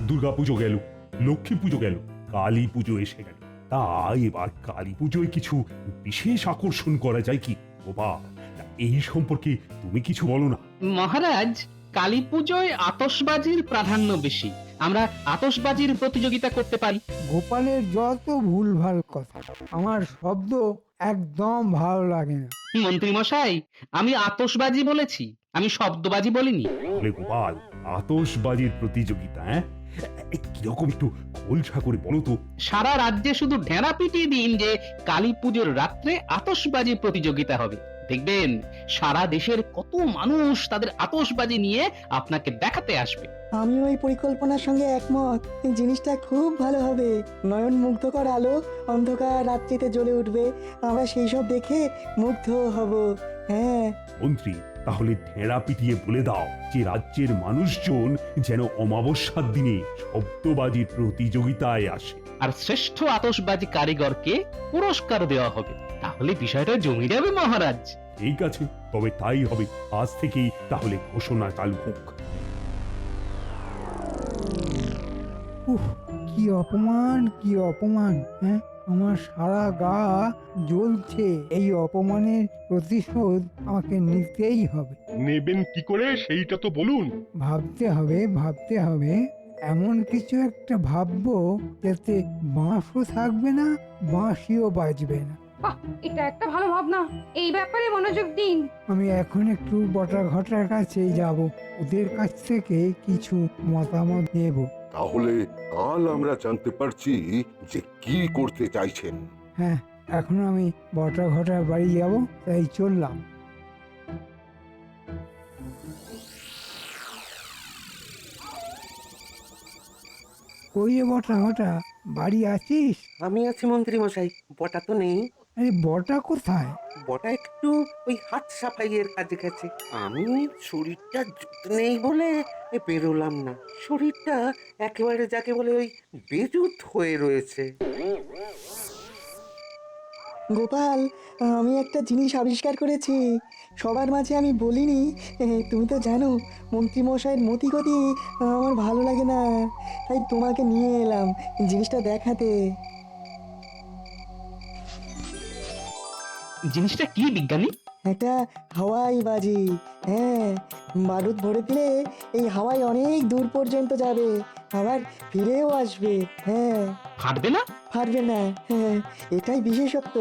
দুর্গাপুজো গেল, লক্ষ্মী পুজো গেল, কালী পুজো এসে গেল। তা এবার কালী পুজোয় কিছু বিশেষ আকর্ষণ করা যায় কি গোপাল? তা এই সম্পর্কে তুমি কিছু বলো না। মহারাজ, কালী পুজোয় আতশবাজির প্রাধান্য বেশি। আমরা আতশবাজির প্রতিযোগিতা করতে পারি। গোপালের যত ভুলভাল কথা, আমার শব্দ একদম ভালো লাগে না। মন্ত্রী মশাই, আমি আতশবাজি বলেছি, আমি শব্দবাজি বলিনি। বলে গোপাল, আতশবাজির প্রতিযোগিতা? হ্যাঁ, কিরকম একটু খোলসা করে বলো তো। সারা রাজ্যে শুধু ঢেঁড়া পিটিয়ে দিন যে কালী পুজোর রাত্রে আতশবাজি প্রতিযোগিতা হবে। দেখবেন সারা দেশের কত মানুষ তাদের আতশবাজি নিয়ে আপনাকে দেখাতে আসবে। আমি ওই পরিকল্পনার সঙ্গে একমত। এই জিনিসটা খুব ভালো হবে। নয়ন মুগ্ধকর আলো অন্ধকার রাত্রিতে জ্বলে উঠবে, আমরা সেই সব দেখে মুগ্ধ হব। হ্যাঁ মন্ত্রী, তাহলে ঢেঁড়া পিটিয়ে বলে দাও যে রাজ্যের মানুষজন যেন অমাবস্যার দিনে শব্দবাজির প্রতিযোগিতায় আসে। আর শ্রেষ্ঠ আতশবাজি কারিগরকে পুরস্কার দেওয়া হবে। তাহলে বিষয়টা জমে যাবে মহারাজ। ঠিক আছে, তবে তাই হবে। আজ থেকেই তাহলে ঘোষণা চালু হোক। উহ, কি অপমান, কি অপমান! হ্যাঁ, আমার সারা গা জ্বলছে। এই অপমানের প্রতিশোধ আমাকে নিতেই হবে। নেবেন কি করে সেইটা তো বলুন। ভাবতে হবে, ভাবতে হবে। এমন কিছু একটা ভাববো যাতে বাঁশও থাকবে না, বাঁশিও বাজবে না। বাহ, এটা একটা ভালো ভাবনা। এই ব্যাপারে মনোযোগ দিন। আমি এখন একটু বটা ঘটার কাছে যাব, ওদের কাছ থেকে কিছু মতামত নেব। তাহলে কাল আমরা জানতে পারছি যে কি করতে চাইছেন। হ্যাঁ, এখন আমি বটা ঘটার বাড়ি যাব, তাই চললাম। কই রে বটা ঘটা, বাড়ি আছিস? আমি আছি মন্ত্রী মশাই, বটা তো নেই। আরে বটা কোথায়? বটা একটু ওই হাত সাফাইয়ের কাজে গেছে। আমি শরীরটা জুত নেই বলে বেরোলাম না। শরীরটা একেবারে যাকে বলে ওই বেজুত হয়ে রয়েছে। গোপাল, আমি একটা জিনিস আবিষ্কার করেছি। সবার মাঝে আমি বলিনি। তুমি তো জানো মন্ত্রীমশাইয়ের মতিগতি আমার ভালো লাগে না, তাই তোমাকে নিয়ে এলাম জিনিসটা দেখাতে। জিনিসটা কি বিজ্ঞানী? একটা হাওয়াই বাজি। হ্যাঁ, বারুদ ভরে দিলে এই হাওয়াই অনেক দূর পর্যন্ত যাবে, আবার ফিরেও আসবে। হ্যাঁ, ফাটবে না? পারবে না। হ্যাঁ, এটাই বিশেষত্ব।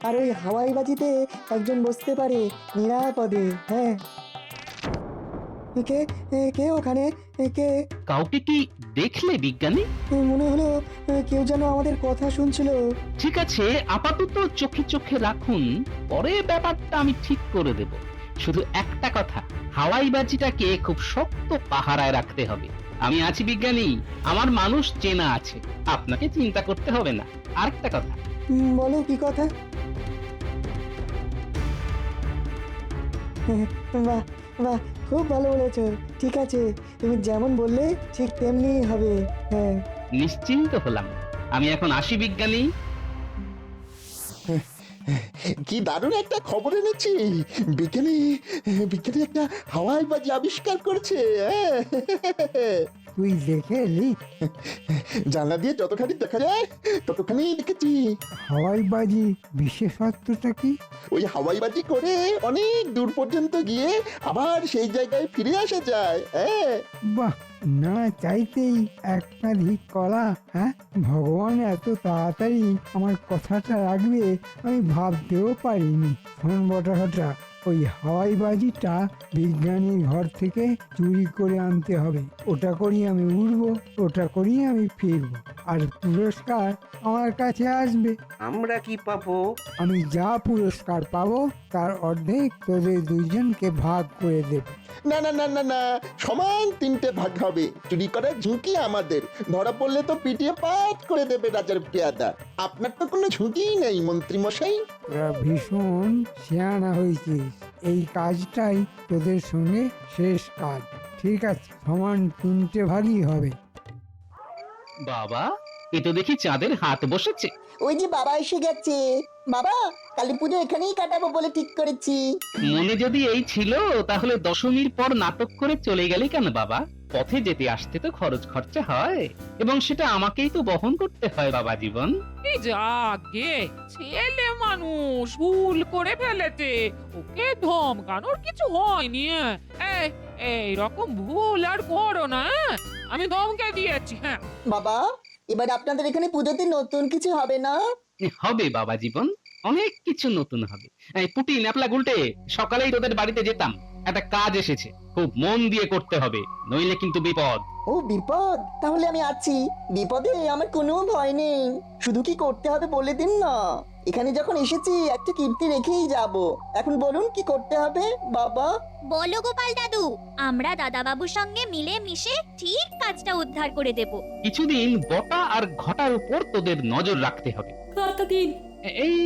আর ওই হাওয়াই বাজিতে একজন বসতে পারে নিরাপদে। হ্যাঁ, কে কে ওখানে? কে? কাউকে কি দেখলে বিজ্ঞানী? মনে হলো কেউ যেন আমাদের কথা শুনছিল। ঠিক আছে, আপাতত চোখে চোখে রাখুন, পরে ব্যাপারটা আমি ঠিক করে দেব। শুধু একটা কথা, হাওয়াই বাজিটাকে খুব শক্ত পাহারায় রাখতে হবে। আমি আছি বিজ্ঞানী, আমার মানুষ চেনা আছে, আপনাকে চিন্তা করতে হবে না। আরেকটা কথা, বলো কি কথা? বাহ বাহ, খুব ভালো বলেছো। ঠিক আছে, তুমি যেমন বললে ঠিক তেমনি হবে। হ্যাঁ, নিশ্চিন্ত হলাম। আমি এখন আসি বিজ্ঞানী। কি দারুণ একটা খবর এনেছি। বিজ্ঞানী বিজ্ঞানী একটা হাওয়াই বাজি আবিষ্কার করেছে। তুই দেখে এলি? জানলা দিয়ে যতখানি দেখা যায় ততখানি দেখেছি। হাওয়াই বাজি বিশেষত্বটা কি? ওই হাওয়াই বাজি করে অনেক দূর পর্যন্ত গিয়ে আবার সেই জায়গায় ফিরে আসা যায়। বাহ, না চাইতেই একাধিক কলা। হ্যাঁ, ভগবান এত তাড়াতাড়ি আমার কথাটা রাখবে আমি ভাবতেও পারিনি। শোন বটা ঘটা, ওই হাওয়াই বাজিটা বিজ্ঞানীর ঘর থেকে চুরি করে আনতে হবে। ওটা করি আমি উড়বো, ওটা করি আমি ফিরবো, আর পুরস্কার আমার কাছে আসবে। আমরা কি পাবো? আমি যা পুরস্কার পাবো তার অর্ধেক তোদের দুইজনকে ভাগ করে দেব। না না না না না, সমান 3টে ভাগ হবে। চুরি করার ঝুঁকি আমাদের, ধরা পড়লে তো পিটিয়ে পাট করে দেবে রাজার পেয়াদা। আপনার তো কোনো ঝুঁকিই নেই মন্ত্রী মশাই। তোরা ভীষণ শিয়ানা হয়েছিস, এই কাজটাই তোদের সঙ্গে শেষ কাজ। ঠিক আছে, সমান 3টে ভাগই হবে। বাবা, এ তো দেখি চাঁদের হাত বসেছে। ওই যে বাবা এসে গেছে। বাবা, কালী পুজো এখানেই কাটাবো বলে ঠিক করেছি। মনে যদি এই ছিল, তাহলে দশমীর পর নাটক করে চলে গেলে কেন বাবা? পথে যেতে আসতে তো খরচ খরচা হয়, এবং সেটা আমাকেই তো বহন করতে হয় বাবা জীবন। এই যাকে ছেলে মানুষ ভুল করে ফেলেছে, ওকে ধমকানোর কিছু হয়নি। এই রকম ভুল আর করো না। আমি ধমকে দিয়েছি। হ্যাঁ বাবা, এবার আপনাদের এখানে পুজোতে নতুন কিছু হবে না? হবে বাবা জীবন, অনেক কিছু নতুন হবে। এই পুটি ন্যাপলা গুলটে, সকালেই তোদের বাড়িতে যেতাম, একটা কাজ এসেছে, খুব মন দিয়ে করতে হবে, নইলে কিন্তু বিপদ। ও বিপদ, তাহলে আমি আছি। বিপদে আমার কোনো ভয় নেই, শুধু কি করতে হবে বলে দিন না। এখানে যখন এসেছি একটা কীর্তি রেখেই যাব। এখন বলুন কি করতে হবে বাবা? বলো গোপাল দাদু, আমরা দাদাবাবুর সঙ্গে মিলে মিশে ঠিক কাজটা উদ্ধার করে দেব। কিছুদিন বটা আর ঘটার উপর তোদের নজর রাখতে হবে। কতদিন? এই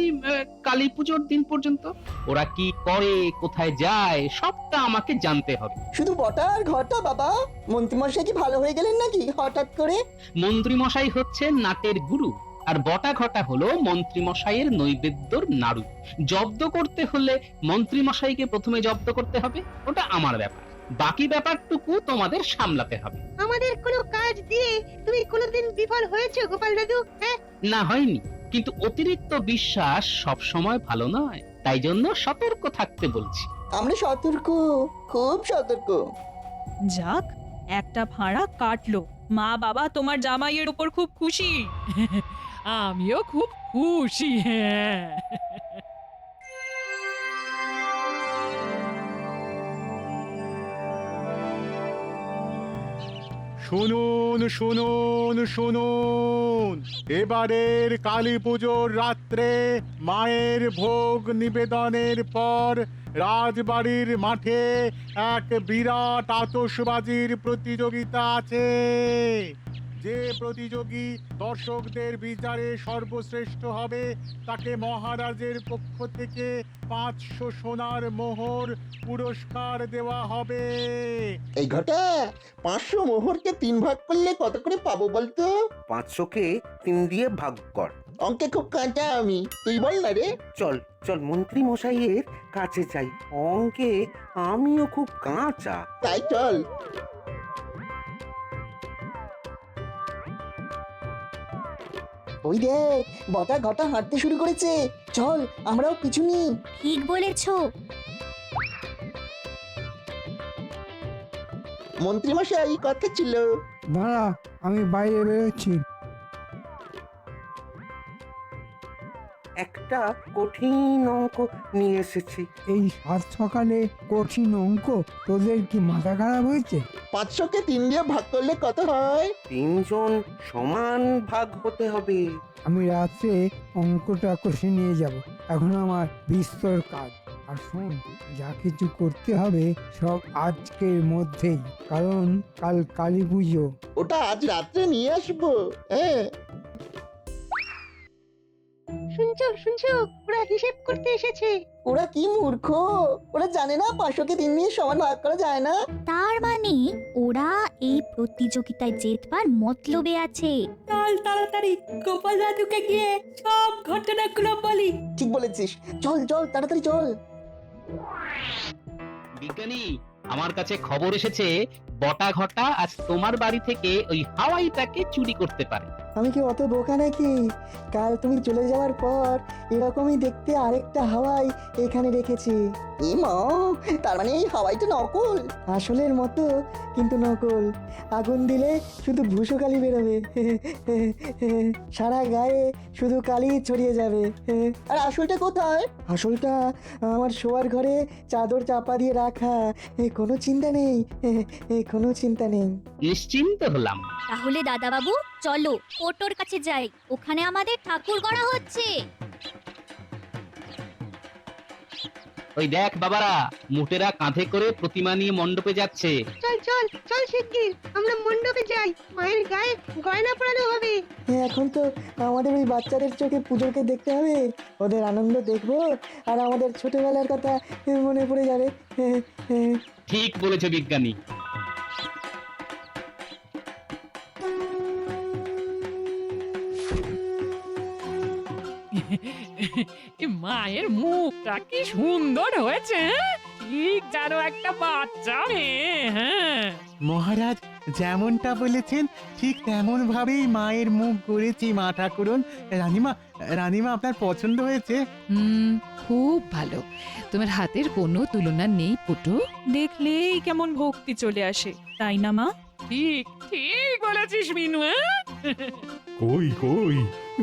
কালী পুজোর দিন পর্যন্ত। ওরা কি করে, কোথায় যায়, সবটা আমাকে জানতে হবে। শুধু বটা আর ঘটা বাবা? মন্ত্রীমশাই কি ভালো হয়ে গেলেন নাকি হঠাৎ করে? মন্ত্রী মশাই হচ্ছে নাটের গুরু, আর বটা ঘটা হলো মন্ত্রী মশাইয়ের নৈবেদ্যর নাড়ু। জব্দ করতে হলে মন্ত্রী মশাইকে প্রথমে জব্দ করতে হবে, ওটা আমার ব্যাপার। বাকি ব্যাপারটুকু তোমাদের সামলাতে হবে। আমাদের কোনো কাজ দিয়ে তুমি কোনোদিন বিফল হয়েছে গোপাল দাদু? হ্যাঁ, না হয়নি, কিন্তু অতিরিক্ত বিশ্বাস সব সময় ভালো নয়, তাই জন্য সতর্ক থাকতে বলছি। আমরা সতর্ক, খুব সতর্ক। যাক, একটা ভাড়া কাটলো। মা বাবা তোমার জামাইয়ের উপর খুব খুশি। আমিও খুব খুশি। হ্যাঁ শুনুন শুনুন শুনুন, এবারের কালী পুজোর রাত্রে মায়ের ভোগ নিবেদনের পর রাজবাড়ির মাঠে এক বিরাট আতশবাজির প্রতিযোগিতা আছে। যে প্রতিযোগী দর্শকদের বিচারে সর্বশ্রেষ্ঠ হবে তাকে মহারাজের পক্ষ থেকে 500 সোনার মোহর পুরস্কার দেওয়া হবে। এই ঘটা 500 মোহরকে 3 ভাগ করলে কত করে পাবো বলতো? 500কে 3 দিয়ে ভাগ কর। অঙ্কে খুব কাঁচা আমি, তুই বল না রে। চল চল মন্ত্রী মশাইয়ের কাছে যাই, অঙ্কে আমিও খুব কাঁচা। তাই চল। ওই দেখ, বটা ঘটা হাঁটতে শুরু করেছে। চল আমরাও পিছু নিই। ঠিক বলেছো। মন্ত্রীমশাই কথা ছিল। দাঁড়া, আমি বাইরে বেরোচ্ছি। একটা কঠিন অঙ্ক নিয়ে এসেছি। এই সাত সকালে কঠিন অঙ্ক? তোদের কি মাথা খারাপ হয়েছে? 500কে 3 দিয়ে ভাগ করলে কত হয়? 3 জন সমান ভাগ হতে হবে। আমি রাত্রে অঙ্কটা কষে নিয়ে যাব। এখন আমার বিস্তর কাজ। আর শোন, যা কিছু করতে হবে সব আজকের মধ্যেই, কারণ কাল কালী পুজো। ওটা আজ রাত্রে নিয়ে আসবো। হ্যাঁ শুনছো শুনছো, ওরা হিসেব করতে এসেছে। ওরা কি মূর্খ, ওরা জানে না 500কে 3 দিয়ে সমান ভাগ করা যায় না। তার মানে ওরা এই প্রতিযোগিতায় জেতবার মতলবে আছে। চল তাড়াতাড়ি গোপাল দাদুকে গিয়ে সব ঘটনাগুলো বলি। ঠিক বলেছিস, চল চল তাড়াতাড়ি চল। বিজ্ঞানী, আমার কাছে খবর এসেছে বটা ঘটা আজ তোমার বাড়ি থেকে ওই হাওয়াইটাকে চুরি করতে পারে। আমি কি অত বোকা নাকি? কাল তুমি চলে যাওয়ার পর এরকমই দেখতে আরেকটা হাওয়াই এখানে রেখেছি। এ মা, তার মানে এই হাওয়াইটা নকল? আসলের মতো কিন্তু নকল। আগুন দিলে শুধু ভূষো কালি বেরোবে, সারা গায়ে শুধু কালি ছড়িয়ে যাবে। আর আসলটা কোথায়? আসলটা আমার শোয়ার ঘরে চাদর চাপা দিয়ে রাখা। কোনো চিন্তা নেই, কোনো চিন্তা নেই। নিশ্চিন্ত হলাম। তাহলে দাদাবাবু চলো পোটোর কাছে যাই, ওখানে আমাদের ঠাকুর গড়া হচ্ছে। ওই দেখ বাবারা, মুটেরা কাঁধে করে প্রতিমা নিয়ে মণ্ডপে যাচ্ছে। চল চল চল শিগগির আমরা মণ্ডপে যাই, মায়ের গায়ে গয়না পরানো হবে। এখন তো আমাদের ওই বাচ্চাদের চোখে পুজোকে দেখতে হবে, ওদের আনন্দ দেখবো আর আমাদের ছোটবেলার কথা মনে পড়ে যাবে। ঠিক বলেছে বিজ্ঞানী। মায়ের মুখটা কি সুন্দর হয়েছে। ঠিক যেন একটা বাচ্চা মেয়ে। হ্যাঁ মহারাজ যেমনটা বলেছেন ঠিক তেমন ভাবেই মায়ের মুখ করেছি মা ঠাকুরন। রানীমা রানীমা আপনার পছন্দ হয়েছে? খুব ভালো। তোমার হাতের কোনো তুলনা নেই পুটু। দেখলেই কেমন ভক্তি চলে আসে, তাই না মা? ঠিক ঠিক বলেছিস মিনু। কই কই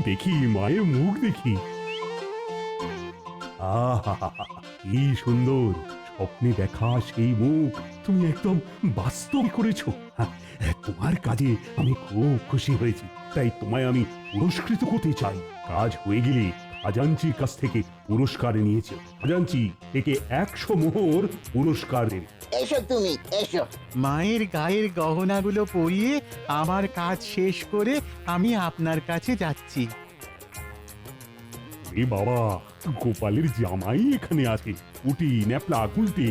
দেখি মায়ের মুখ দেখি। আহা কি সুন্দর, স্বপ্নে দেখা সেই মুখ তুমি একদম বাস্তব করেছো। হ্যাঁ, তোমার কাজে আমি খুব খুশি হয়েছি, তাই তোমায় আমি পুরস্কৃত করতে চাই। কাজ হয়ে গেলে খাজাঞ্চির কাছ থেকে পুরস্কার নিয়েছে। খাজাঞ্চি একে 100 মোহর পুরস্কার দেবে। এসো তুমি এসো। মায়ের গায়ের গহনাগুলো পরিয়ে আমার কাজ শেষ করে আমি আপনার কাছে যাচ্ছি। এ বাবা, গোপালের জামাই এখানে আছে। উটি ন্যাপলা গুলটে,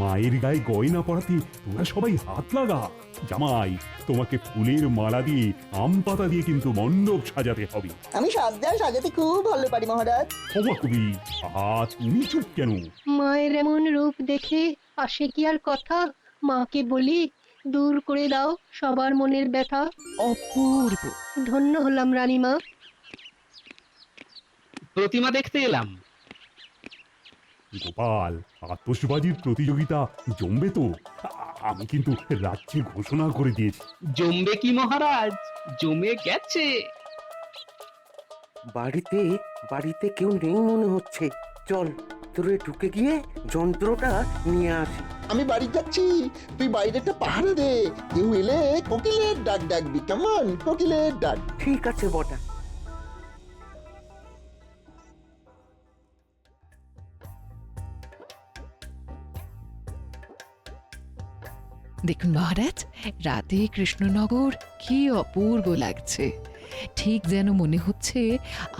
মায়ের গায়ে গয়না পরাতে তোরা সবাই হাত লাগা। জামাই, তোমাকে ফুলের মালা দিয়ে আম পাতা দিয়ে কিন্তু মণ্ডপ সাজাতে হবে। আমি সাজাতে খুব ভালো পারি মহারাজ। ক্ষমা কবি, তুমি চুপ কেন? মায়ের এমন রূপ দেখে আসে কি আর কথা? মাকে বলি দূর করে দাও সবার মনের ব্যথা। অপূর্ব। ধন্য হলাম রানীমা। প্রতিমা দেখতে এলাম। গোপাল, আতশবাজির প্রতিযোগিতা জমবে তো? আমি কিন্তু রাজ্যে ঘোষণা করে দিয়েছি। জমবে কি মহারাজ, জমে গেছে। বাড়িতে বাড়িতে কেউ নেই মনে হচ্ছে। চল তোরে ঢুকে গিয়ে যন্ত্রটা নিয়ে আসি। আমি বাড়ি যাচ্ছি, তুই বাইরেটা পাহারা দে। কেউ এলে কোকিলের ডাক ডাকবি, কেমন? কোকিলের ডাক। ঠিক আছে বটা। দেখুন মহারাজ, রাতে কৃষ্ণনগর কি অপূর্ব লাগছে। ঠিক যেন মনে হচ্ছে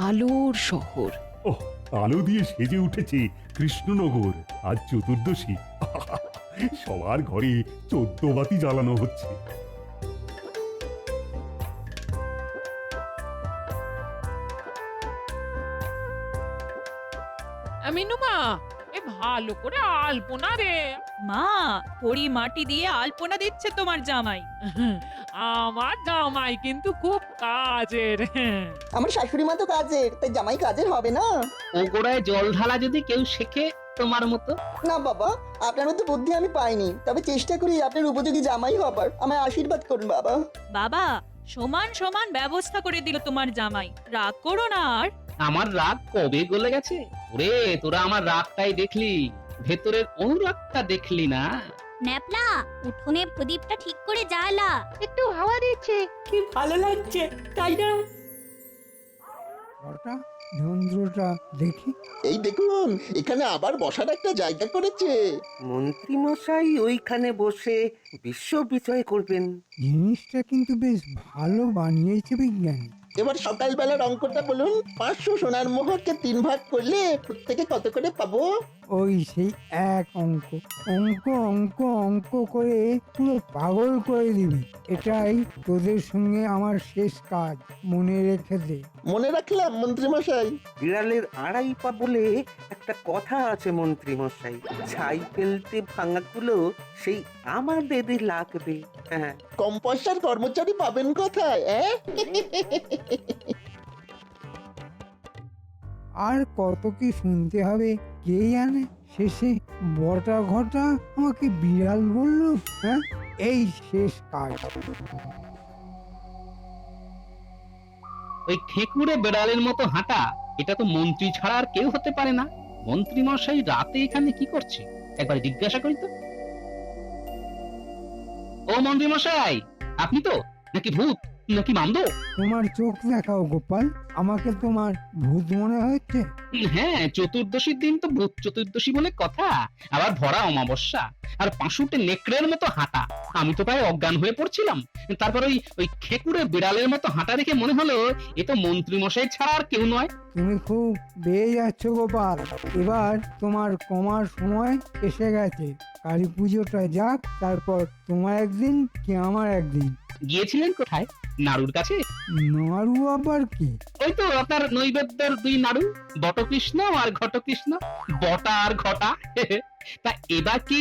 আলোর শহর। ওহ, আলো দিয়ে সেজে উঠেছে কৃষ্ণনগর। আজ চতুর্দশী, সবার ঘরে 14 বাতি জ্বালানো হচ্ছে। মিনু মা, এ ভালো করে আলপনা রে। মা, পরি মাটি দিয়ে আলপনা দিচ্ছে তোমার জামাই। আমার জামাই কিন্তু খুব কাজের। আমার শাশুড়ি মা তো কাজের, তাই জামাই কাজের হবে না? ও গোড়ায় জল ঢালা যদি কেউ শেখে তোমার মতো। না বাবা, আপনার মতো বুদ্ধি আমি পাইনি, তবে চেষ্টা করি আপনার উপযোগী জামাই হবার। আমায় আশীর্বাদ করুন বাবা। বাবা, সমান সমান ব্যবস্থা করে দিল তোমার জামাই, রাগ করো না আর। আমার রাগ কবে গলে গেছে? ওরে, তোরা আমার রাগটাই দেখলি, ভেতরের অনুরাগটা দেখলি না। ন্যাপলা, উঠোনে প্রদীপটা ঠিক করে জ্বালা। একটু হাওয়া দিচ্ছে। কি ভালো লাগছে, তাই না? ওটা যন্ত্রটা দেখি। এই দেখুন, এখানে আবার বসার একটা জায়গা করেছে। মন্ত্রী মশাই ওইখানে বসে বিশ্ব বিজয় করবেন। জিনিসটা কিন্তু বেশ ভালো বানিয়েছে বিজ্ঞানী। এবার সকালবেলার অঙ্কটা বলুন। 500 সোনার মোহরকে 3 ভাগ করলে প্রত্যেকে কত করে পাবো? ওই সেই এক অঙ্ক অঙ্ক অঙ্ক অঙ্ক করে পুরো পাগল করে দিবি। এটাই তোদের সঙ্গে আমার শেষ কাজ, মনে রেখে দে। মনে রাখলাম মন্ত্রী মশাই। বিড়ালের 2.5 পা বলে একটা কথা আছে মন্ত্রী মশাই। ছাই ফেলতে ভাঙাগুলো সেই আমাদেরই লাগবে। হ্যাঁ, কম পয়সার কর্মচারী পাবেন কোথায়? আর কত কি শুনতে হবে কে জানে। শেষে বটা ঘটা আমাকে বিড়াল বলল। হ্যাঁ, এই শেষ কাজ। ওই ঠেকুরে বেড়ালের মতো হাঁটা, এটা তো মন্ত্রী ছাড়া আর কেউ হতে পারে না। মন্ত্রী মশাই রাতে এখানে কি করছে একবার জিজ্ঞাসা করি তো। ও মন্ত্রী মশাই, আপনি তো নাকি ভূত নাকি মামদ? তোমার চোখ দেখাও গোপাল, আমাকে তোমার ভূত মনে হচ্ছে? হ্যাঁ, চতুর্দশীর দিন তো ভূত চতুর্দশী বলে কথা, আবার ভরা অমাবস্যা, আর পাঁশুটে নেকড়ের মতো হাঁটা। আমি তো প্রায় অজ্ঞান হয়ে পড়ছিলাম। তারপর ওই খেকুড়ে বিড়ালের মতো হাঁটা দেখে মনে হলো এ তো মন্ত্রী মশাই ছাড়া আর কেউ নয়। তুমি খুব বেয়ে যাচ্ছ গোপাল, এবার তোমার কমার সময় এসে গেছে। কালী পুজোটা যাক, তারপর তোমার একদিন কি আমার একদিন। গিয়েছিলেন কোথায়? নাড়ুর কাছে? নাড়ু আবার কি? ওই তো আপনার নৈবেদ্যের 2 নাড়ু, বটকৃষ্ণ আর ঘটকৃষ্ণ। বটা আর ঘটা। তা এবার কি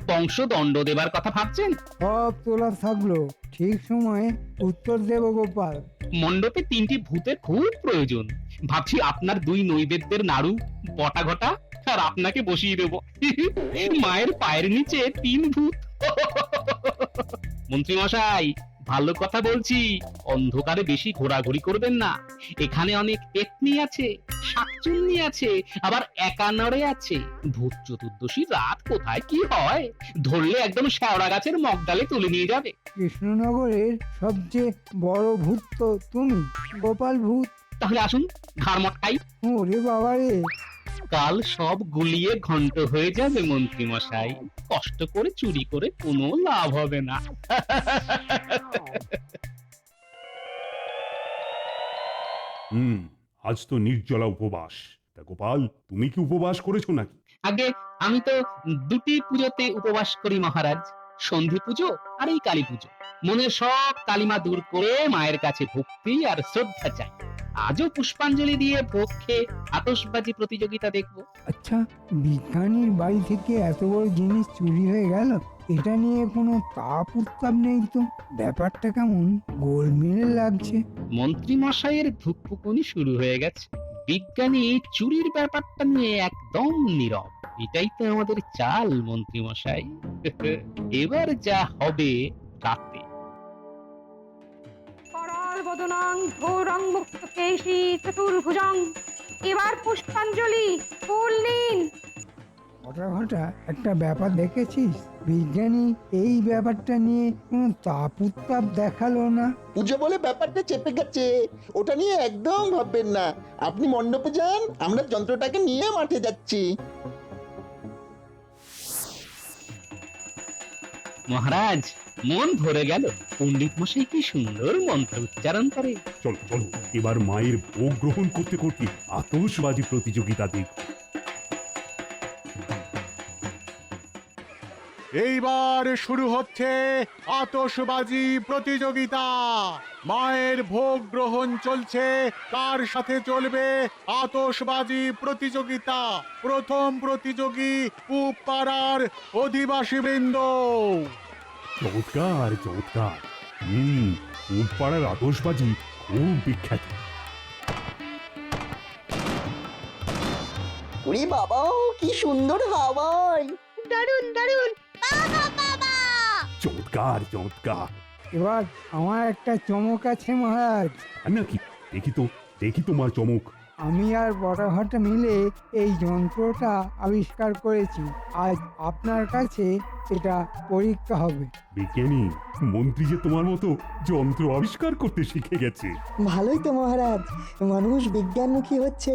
বংশদণ্ড দেবার কথা ভাবছেন? সব তোলা থাকলো, ঠিক সময়ে উত্তর দেব গোপাল। মণ্ডপে 3টি ভূতের খুব প্রয়োজন। ভাবছি আপনার 2 নৈবেদ্যের নাড়ু, বটা ঘটা আর আপনাকে বসিয়ে দেব। মায়ের পায়ের নিচে 3 ভূত। মন্ত্রী মশাই, ভালো কথা বলছি, অন্ধকারে বেশি ঘোরাঘুরি করবেন না। এখানে অনেক পেতনি আছে, শাকচুন্নি আছে, আবার একানরে আছে। ভূত চতুর্দশী রাত কোথায় কি হয় ধরলে একদম শেওড়া গাছের মগডালে তুলে নিয়ে যাবে। কৃষ্ণনগরের সবচেয়ে বড় ভূত তো তুমি, গোপাল ভূত। তাহলে আসুন ঘাড় মটকাই। ওরে বাবা রে! কাল সব গুলিয়ে ঘন্ট হয়ে যাবে মন্ত্রী মশাই। কষ্ট করে চুরি করে কোনো লাভ হবে না। আজ তো নির্জলা উপবাস। তা গোপাল, তুমি কি উপবাস করেছো নাকি? আগে আমি তো 2টি পুজোতে উপবাস করি মহারাজ, সন্ধি পুজো আর এই কালী পুজো। মনের সব কালিমা দূর করে মায়ের কাছে ভক্তি আর শ্রদ্ধা চাই। আজও পুষ্পাঞ্জলি দিয়ে ভোগ খেয়ে আতশবাজি প্রতিযোগিতা দেখবো। আচ্ছা, বিজ্ঞানীর বাড়ি থেকে এত বড় জিনিস চুরি হয়ে গেল, এটা নিয়ে কোনো তাপ উত্তাপ নেই তো? ব্যাপারটা কেমন গোলমেলে লাগছে। মন্ত্রী মশাইয়ের ধুকপুকুনি শুরু হয়ে গেছে। বিজ্ঞানী চুরির ব্যাপারটা নিয়ে একদম নীরব। এটাই তো আমাদের চাল মন্ত্রী মশাই। এবার যা হবে রাতে। করল বদনাং ঘোরং মুক্ত কেশী চতুর্ভুজং। এবার পুষ্পাঞ্জলি, ফুল নিন। ঘটা একটা ব্যাপার দেখেছিস? বিজ্ঞানী এই ব্যাপারটা নিয়ে কোনো তাপ উত্তাপ দেখালো না। পুজো বলে ব্যাপারটা চেপে গেছে, ওটা নিয়ে একদম ভাববেন না। আপনি মণ্ডপে যান, আমরা যন্ত্রটাকে নিয়ে মাঠে যাচ্ছি। মহারাজ, মন ভরে গেল। পণ্ডিত মশাই কি সুন্দর মন্ত্র উচ্চারণ করে। চলো চলো, এবার মায়ের ভোগ গ্রহণ করতে করতে আতশবাজি প্রতিযোগিতা দেখ। এইবার শুরু হচ্ছে আতশবাজি প্রতিযোগিতা। মায়ের ভোগ গ্রহণ চলছে, তার সাথে চলবে আতশবাজি প্রতিযোগিতা। প্রথম প্রতিযোগী পূব পাড়ার অধিবাসী বৃন্দ। চমৎকার চমৎকার। পূব পাড়ার আতশবাজি খুব বিখ্যাত। ওরে বাবা, কি সুন্দর হাওয়ায়! দারুণ দারুণ। চমৎকার চমৎকার। এবার আমার একটা চমক আছে মহারাজ। আর নাকি? দেখি তোমার চমক। আমি আর বড়ঘটা মিলে এই যন্ত্রটা আবিষ্কার করেছি। আজ আপনার কাছে এটা পরীক্ষা হবে। বিজ্ঞানী, মন্ত্রী যে তোমার মতো যন্ত্র আবিষ্কার করতে শিখে গেছে। ভালোই তো মহারাজ, মানুষ বিজ্ঞানমুখী হচ্ছে,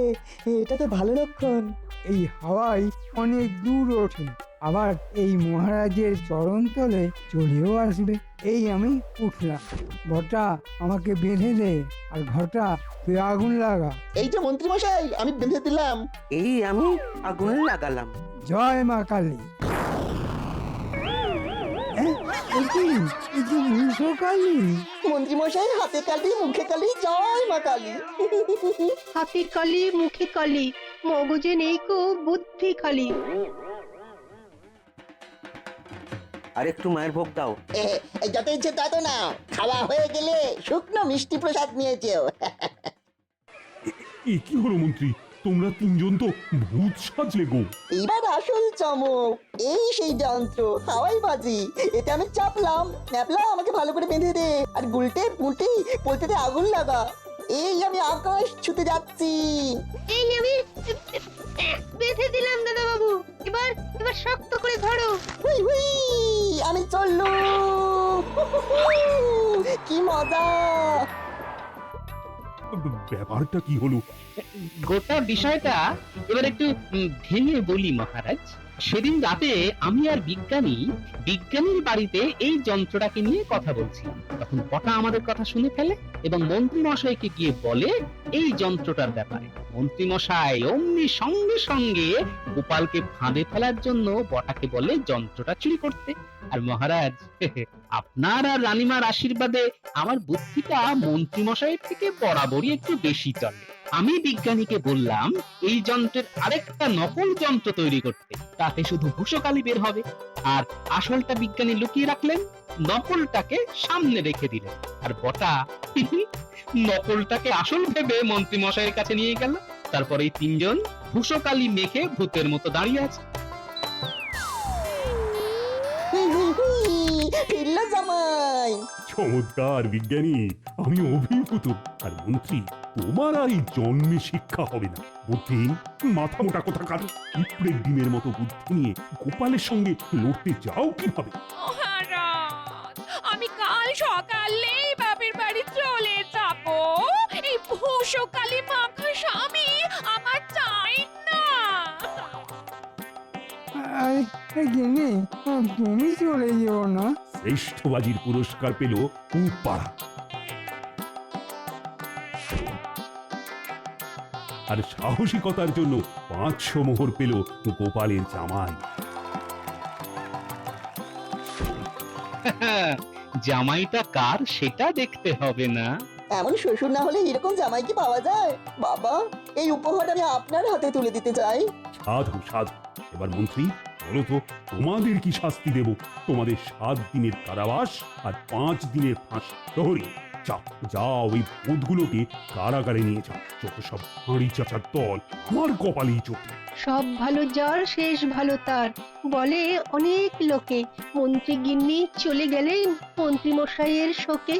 এটা তো ভালো লক্ষণ। এই হাওয়ায় অনেক দূর ওঠে, আবার এই মহারাজের চরণতলে চলেও আসবে। এই আমি উঠলাম। বটা, আমাকে বেঁধে দে, আর ঘটা তুই আগুন লাগা। এই যে মন্ত্রী মশাই, আমি বেঁধে দিলাম। এই আমি আগুন লাগালাম। জয় মা কালী। কালী, মন্ত্রী মশাই, হাতে কালি, মুখে কালি, জয় মা কালী। হাতে কালি, মুখে কালি, মগজে নেই কো বুদ্ধি খালি। আর একটু মায়ের ভোগ দাও। যত ইচ্ছে তত না, খাওয়া হয়ে গেলে শুকনো মিষ্টি প্রসাদ নিয়েছেও। এ কি হলো মন্ত্রী, তোমরা 3জন তো ভূত সাজলে গো। এইবার আসল চমক, এই সেই যন্ত্র হাওয়াই বাজি। এতে আমি চাপলাম, ন্যাপলা আমাকে ভালো করে বেঁধে দে, আর গুলটে পুঁটি পোলতেতে আগুন লাগা। এই আমি আকাশ ছুতে যাচ্ছি। এই আমি বেঁধে দিলাম দাদা বাবু। এবার এবার শক্ত করে ধরো। হুই হুই, আমি চললুম। কি মজা! ব্যাপারটা কি হলো? গোটা বিষয়টা এবার একটু ভেঙে বলি মহারাজ। সেদিন রাতে আমি আর বিজ্ঞানীর বাড়িতে এই যন্ত্রটাকে নিয়ে কথা বলছিলাম। তখন বটা আমাদের কথা শুনে ফেলে এবং মন্ত্রী মশাইকে গিয়ে বলে এই যন্ত্রটার ব্যাপারে। মন্ত্রী মশাই অমনি সঙ্গে সঙ্গে গোপালকে ফাঁদে ফেলার জন্য বটাকে বলে যন্ত্রটা চুরি করতে। আর মহারাজ, আপনার আর রানীমার আশীর্বাদে আমার বুদ্ধিটা মন্ত্রী মশাইয়ের থেকে বরাবরই একটু বেশি চলে। আমি বিজ্ঞানীকে বললাম এই যন্ত্রের আরেকটা নকল যন্ত্র তৈরি করতে, তাতে শুধু ভূষকালি বের হবে। আর আসলটা বিজ্ঞানী লুকিয়ে রাখলেন, নকলটাকে সামনে রেখে দিলেন। আর বটা নকলটাকে আসল ভেবে মন্ত্রী মশাইয়ের কাছে নিয়ে গেল। তারপরে এই তিনজন ভূষকালি মেখে ভূতের মতো দাঁড়িয়ে আছে। ফিরল জামাই। চমৎকার বিজ্ঞানী, আমি অভিভূত। আর মন্ত্রী, তোমার আর এই জন্মে শিক্ষা হবে না। বুদ্ধি মাথা মোটা কথা কারো পিঁপড়ের ডিমের মতো বুদ্ধি নিয়ে গোপালের সঙ্গে লড়তে যাও কিভাবে? মহারাজ, আমি কাল সকালেই বাপের বাড়ি চলে যাব। এই ভূষকালি মাখা স্বামী আমার চাই না। গেনে তুমি চলে যেও না। শ্রেষ্ঠ বাজির পুরস্কার পেল পাড়া। আর সাহসিকতার জন্য 500 মোহর পেল গোপালের জামাই। জামাইটা কার সেটা দেখতে হবে না। এমন শ্বশুর না হলে এরকম জামাই কি পাওয়া যায়? বাবা, এই উপহার আমি আপনার হাতে তুলে দিতে চাই। সাধু সাধু। এবার মন্ত্রী, বলো তো তোমাদের কি শাস্তি দেব? তোমাদের 7 দিনের কারাবাস আর 5 দিনের ফাঁসি। প্রহরী, যাও যাও, ওই ভূতগুলোকে কারাগারে নিয়ে যাও। যত সব হাঁড়ি চাচার দল, আমার কপালেই চোখে। সব ভালো যার শেষ ভালো তার বলে অনেক লোকে। মন্ত্রী গিন্নি চলে গেলেন মন্ত্রী মশাইয়ের শোকে।